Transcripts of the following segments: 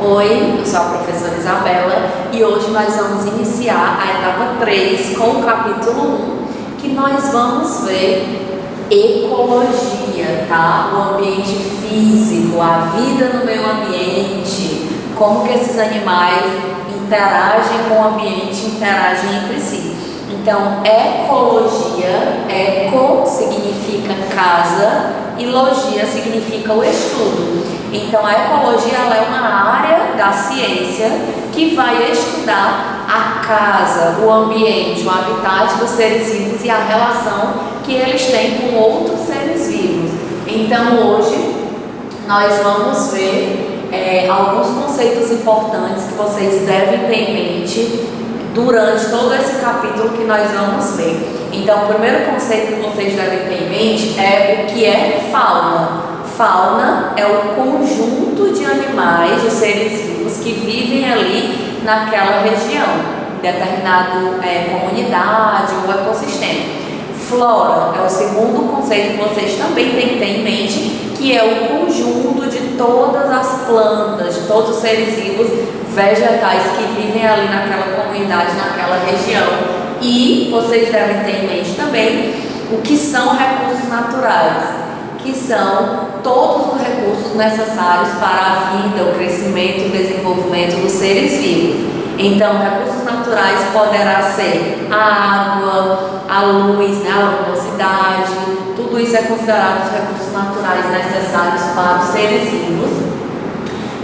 Oi, eu sou a professora Isabela e hoje nós vamos iniciar a etapa 3 com o capítulo 1, que nós vamos ver ecologia, tá? O ambiente físico, a vida no meio ambiente, como que esses animais interagem com o ambiente, interagem entre si. Então, ecologia, eco significa casa e logia significa o estudo. Então, a ecologia ela é uma área da ciência que vai estudar a casa, o ambiente, o habitat dos seres vivos e a relação que eles têm com outros seres vivos. Então, hoje nós vamos ver alguns conceitos importantes que vocês devem ter em mente durante todo esse capítulo que nós vamos ver. Então, o primeiro conceito que vocês devem ter em mente é o que é fauna. Fauna é o conjunto de animais, de seres vivos que vivem ali naquela região, em determinada comunidade ou ecossistema. Flora é o segundo conceito que vocês também têm que ter em mente, que é o conjunto de todas as plantas, de todos os seres vivos vegetais que vivem ali naquela comunidade, naquela região. E vocês devem ter em mente também o que são recursos naturais, que são todos os recursos necessários para a vida, o crescimento e o desenvolvimento dos seres vivos. Então, recursos naturais poderá ser a água, a luz, a luminosidade, tudo isso é considerado os recursos naturais necessários para os seres vivos.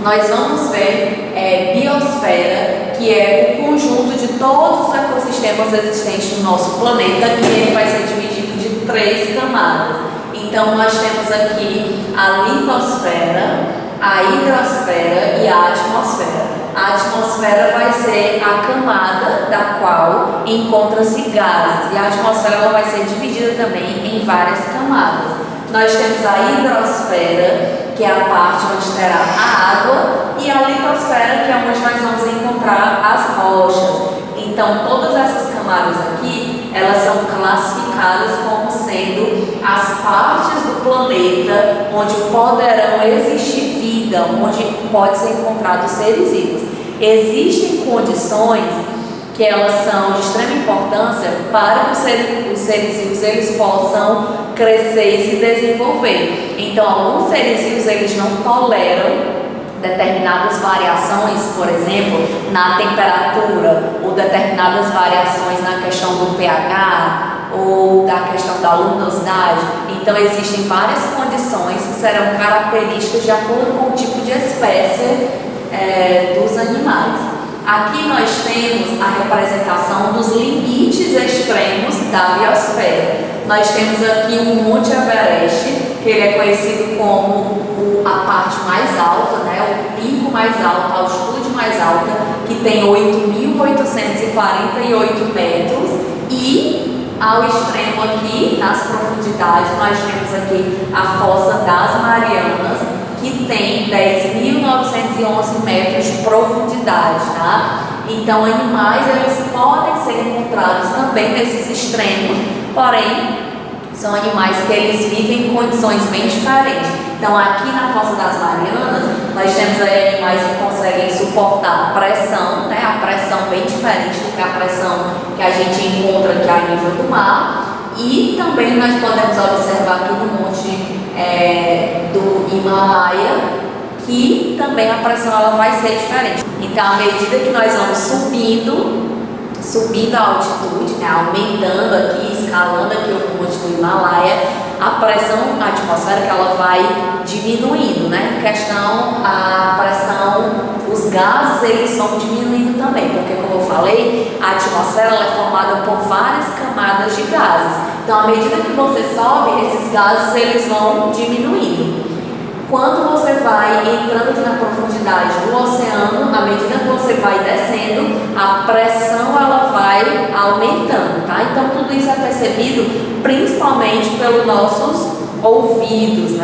Nós vamos ver biosfera, que é o conjunto de todos os ecossistemas existentes no nosso planeta, que ele vai ser dividido de 3 camadas. Então, nós temos aqui a litosfera, a hidrosfera e a atmosfera. A atmosfera vai ser a camada da qual encontram-se gases, e a atmosfera ela vai ser dividida também em várias camadas. Nós temos a hidrosfera, que é a parte onde terá a água, e a litosfera, que é onde nós vamos encontrar as rochas. Então, todas essas camadas aqui, elas são classificadas como sendo as partes do planeta onde poderão existir vida, onde pode ser encontrado seres vivos. Existem condições que elas são de extrema importância para que os seres vivos eles possam crescer e se desenvolver. Então, alguns seres vivos eles não toleram determinadas variações, por exemplo, na temperatura, ou determinadas variações na questão do pH, ou da questão da luminosidade. Então, existem várias condições que serão características de acordo com o tipo de espécie dos animais. Aqui nós temos a representação dos limites extremos da biosfera. Nós temos aqui o Monte Everest, que ele é conhecido como a parte mais alta, o pico mais alto, a altitude mais alta, que tem 8.848 metros, e ao extremo aqui, nas profundidades, nós temos aqui a Fossa das Marianas, que tem 10.911 metros de profundidade, tá? Então, animais, eles podem ser encontrados também nesses extremos, porém, são animais que eles vivem em condições bem diferentes. Então, aqui na Fossa das Marianas, nós temos aí animais que conseguem suportar pressão, a pressão bem diferente do que a pressão que a gente encontra aqui a nível do mar. E também nós podemos observar aqui no monte do Himalaia, que também a pressão ela vai ser diferente. Então, à medida que nós vamos subindo a altitude, aumentando aqui, escalando aqui o monte do Himalaia, a pressão atmosférica ela vai diminuindo, a pressão, os gases eles vão diminuindo também, porque como eu falei, a atmosfera ela é formada por várias camadas de gases. Então, à medida que você sobe, esses gases eles vão diminuindo. Quando você vai entrando aqui na profundidade do oceano, à medida que você vai descendo, a pressão ela vai aumentando, tá? Então, tudo isso é percebido principalmente pelos nossos ouvidos,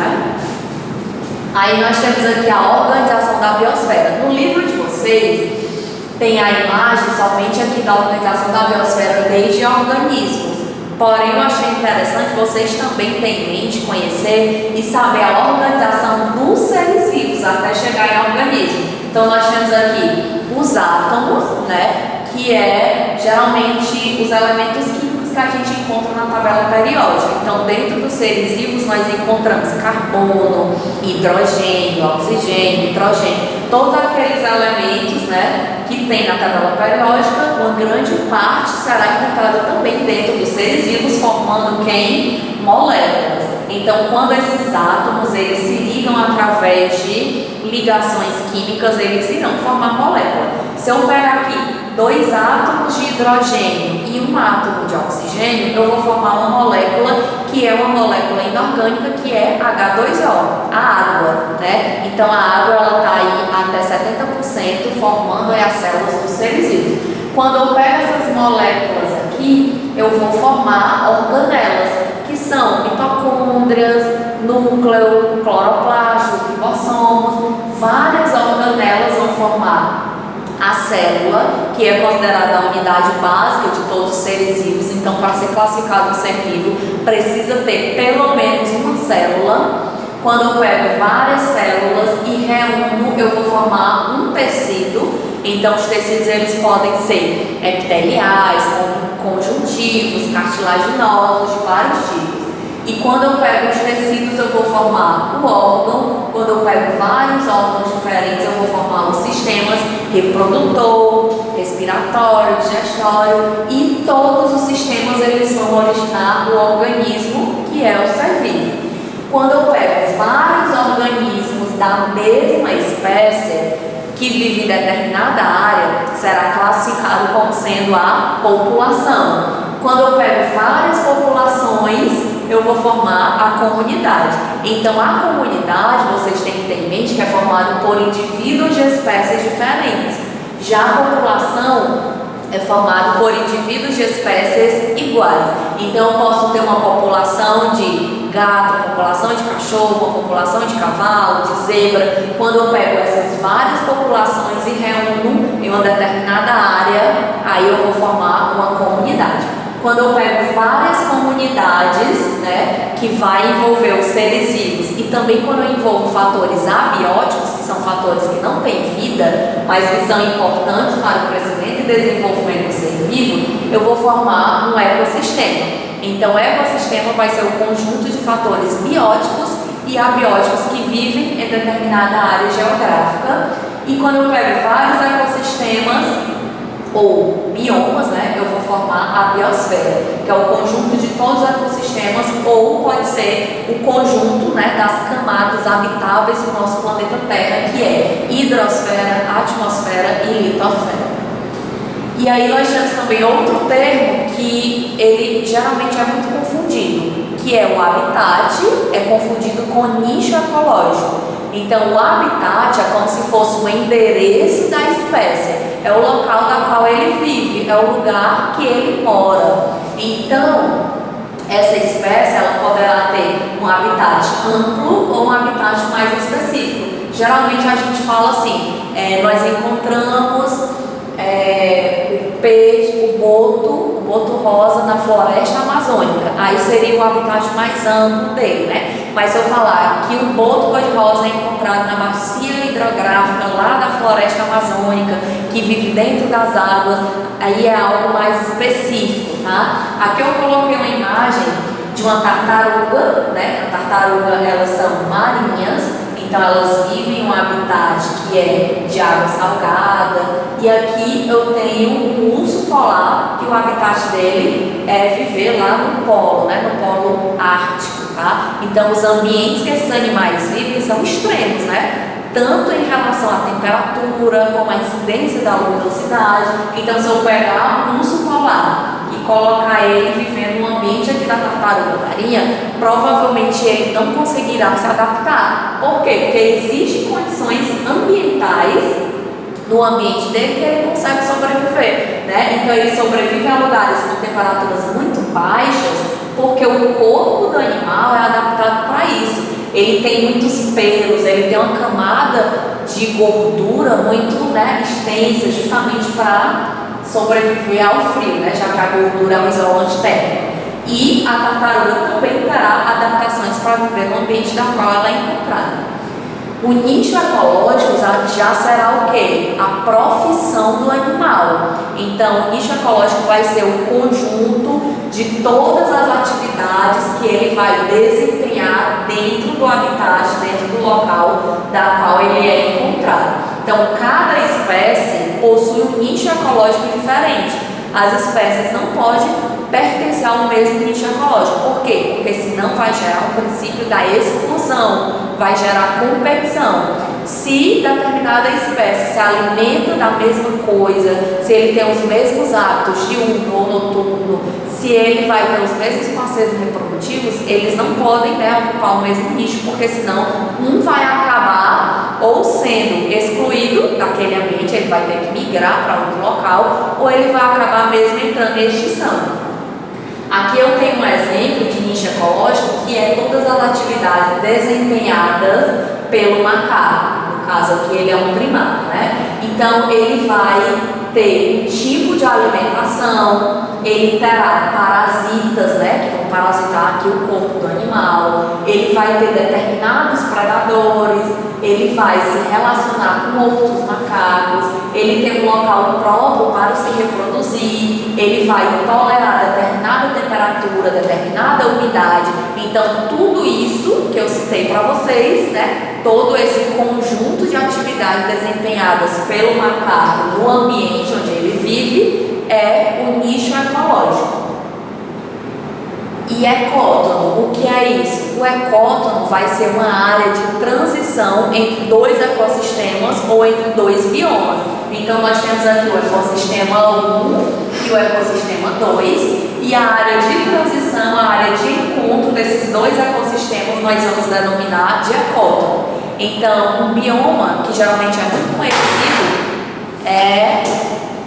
Aí nós temos aqui a organização da biosfera. No livro de vocês, tem a imagem somente aqui da organização da biosfera desde organismos. Porém, eu achei interessante vocês também terem em mente, conhecer e saber a organização do nos seres vivos até chegar em organismo. Então nós temos aqui os átomos, né, que é geralmente os elementos químicos que a gente encontra na tabela periódica. Então dentro dos seres vivos nós encontramos carbono, hidrogênio, oxigênio, nitrogênio, todos aqueles elementos, né, que tem na tabela periódica. Uma grande parte será encontrada também dentro dos seres vivos, formando quem? Moléculas. Então, quando esses átomos eles se ligam através de ligações químicas, eles irão formar molécula. Se eu pegar aqui 2 átomos de hidrogênio e 1 átomo de oxigênio, eu vou formar uma molécula que é uma molécula inorgânica, que é H2O, a água, né? Então, a água ela está aí até 70% formando as células dos seres vivos. Quando eu pego essas moléculas aqui, eu vou formar organelas, que são mitocôndrias, núcleo, cloroplastos, ribossomos. Várias organelas vão formar a célula, que é considerada a unidade básica de todos os seres vivos. Então, para ser classificado um ser vivo, precisa ter pelo menos uma célula. Quando eu pego várias células e reúno, eu vou formar um tecido. Então, os tecidos eles podem ser epiteliais, conjuntivos, cartilaginosos, de vários tipos. E quando eu pego os tecidos, eu vou formar o órgão. Quando eu pego vários órgãos diferentes, eu vou formar os sistemas reprodutor, respiratório, digestório, e todos os sistemas eles vão originar o organismo, que é o ser vivo. Quando eu pego vários organismos da mesma espécie que vive em determinada área, será classificado como sendo a população. Quando eu pego várias populações, eu vou formar a comunidade. Então, a comunidade, vocês têm que ter em mente que é formada por indivíduos de espécies diferentes. Já a população é formada por indivíduos de espécies iguais. Então, eu posso ter uma população de gato, uma população de cachorro, uma população de cavalo, de zebra. Quando eu pego essas várias populações e reúno em uma determinada área, aí eu vou formar uma comunidade. Quando eu pego várias comunidades, né, que vai envolver os seres vivos, e também quando eu envolvo fatores abióticos, que são fatores que não têm vida, mas que são importantes para o crescimento e desenvolvimento do ser vivo, eu vou formar um ecossistema. Então, o ecossistema vai ser o conjunto de fatores bióticos e abióticos que vivem em determinada área geográfica. E quando eu pego vários ecossistemas ou biomas, né, eu vou formar a biosfera, que é o conjunto de todos os ecossistemas, ou pode ser o conjunto, né, das camadas habitáveis do nosso planeta Terra, que é hidrosfera, atmosfera e litosfera. E aí nós temos também outro termo que ele geralmente é muito confundido, que é o habitat, é confundido com nicho ecológico. Então, o habitat é como se fosse o endereço da espécie, é o local da qual ele vive, é o lugar que ele mora. Então, essa espécie ela poderá ter um habitat amplo ou um habitat mais específico. Geralmente a gente fala assim, nós encontramos o peixe, o boto rosa na floresta amazônica. Aí seria o habitat mais amplo dele, né? Mas se eu falar que o boto cor-de-rosa é encontrado na bacia hidrográfica lá da floresta amazônica, que vive dentro das águas, aí é algo mais específico, tá? Aqui eu coloquei uma imagem de uma tartaruga, né? A tartaruga, elas são marinhas, então elas vivem em um habitat que é de água salgada. E aqui eu tenho um urso polar, que o habitat dele é viver lá no polo, né? No polo ártico, tá? Então os ambientes que esses animais vivem são extremos, né? Tanto em relação à temperatura, como a incidência da luminosidade. Então, se eu pegar um urso polar e colocar ele vivendo no ambiente aqui da tartaruga marinha, provavelmente ele não conseguirá se adaptar. Por quê? Porque existem condições ambientais no ambiente dele que ele consegue sobreviver, né? Então, ele sobrevive a lugares com temperaturas muito baixas, porque o corpo do animal é adaptado para isso. Ele tem muitos pelos, ele tem uma camada de gordura muito, né, extensa, justamente para sobreviver ao frio, né, já que a gordura é um isolante térmico. E a tartaruga também terá adaptações para viver no ambiente da qual ela é encontrada. O nicho ecológico já será o quê? A profissão do animal. Então, o nicho ecológico vai ser o conjunto de todas as atividades que ele vai desempenhar dentro do habitat, dentro do local da qual ele é encontrado. Então, cada espécie possui um nicho ecológico diferente. As espécies não podem pertencer ao mesmo nicho ecológico. Por quê? Porque senão vai gerar um princípio da exclusão, vai gerar competição. Se determinada espécie se alimenta da mesma coisa, se ele tem os mesmos hábitos diurno ou noturno, se ele vai ter os mesmos parceiros reprodutivos, eles não podem, ocupar o mesmo nicho, porque senão um vai acabar ou sendo excluído daquele ambiente, ele vai ter que migrar para outro local, ou ele vai acabar mesmo entrando em extinção. Aqui eu tenho um exemplo de nicho ecológico que é todas as atividades desempenhadas pelo macaco. No caso aqui ele é um primata, né? Então ele vai ter um tipo de alimentação, ele terá parasitas, né, que vão parasitar aqui o corpo do animal, ele vai ter determinados predadores, ele vai se relacionar com outros macacos, ele tem um local próprio para se reproduzir, ele vai tolerar determinada temperatura, determinada umidade. Então, tudo isso que eu citei para vocês, né, todo esse conjunto de atividades desempenhadas pelo macaco no ambiente onde ele vive é o nicho ecológico. E ecótono, o que é isso? O ecótono vai ser uma área de transição entre dois ecossistemas ou entre dois biomas. Então, nós temos aqui o ecossistema 1 e o ecossistema 2, e a área de transição, a área de encontro desses dois ecossistemas, nós vamos denominar de ecótono. Então, um bioma que geralmente é muito conhecido é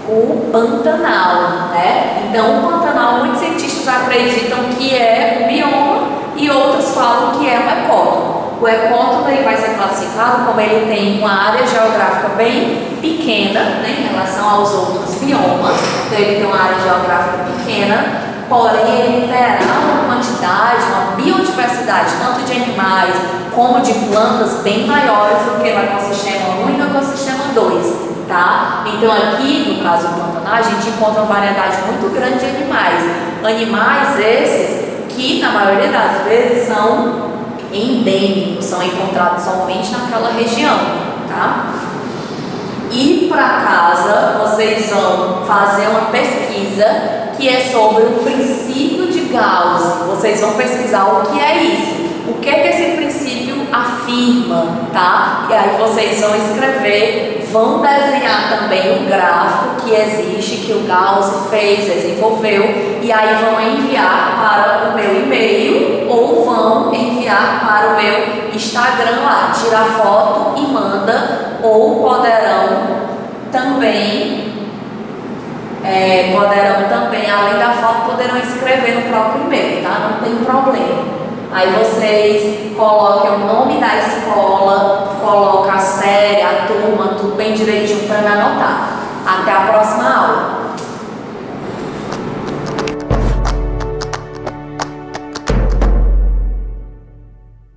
o Pantanal, né? Então, o Pantanal, muitos cientistas acreditam que é um bioma e outros falam que é um ecótono. O ecótono ele vai ser classificado como ele tem uma área geográfica bem pequena, né, em relação aos outros biomas. Então, ele tem uma área geográfica pequena, porém ele terá uma quantidade, uma biodiversidade, tanto de animais como de plantas bem maiores do que no ecossistema 1 e no ecossistema 2. Tá? Então aqui, no caso do Pantanal, a gente encontra uma variedade muito grande de animais. Animais esses que, na maioria das vezes, são endêmicos, são encontrados somente naquela região. Tá? E para casa, vocês vão fazer uma pesquisa que é sobre o princípio de Gauss. Vocês vão pesquisar o que é isso. O que é que esse princípio afirma, tá? E aí vocês vão escrever, vão desenhar também o gráfico que existe, que o Gauss fez, desenvolveu, e aí vão enviar para o meu e-mail ou vão enviar para o meu Instagram lá, tira foto e manda, ou poderão também, além da foto, poderão escrever no próprio e-mail, tá? Não tem problema. Aí vocês coloquem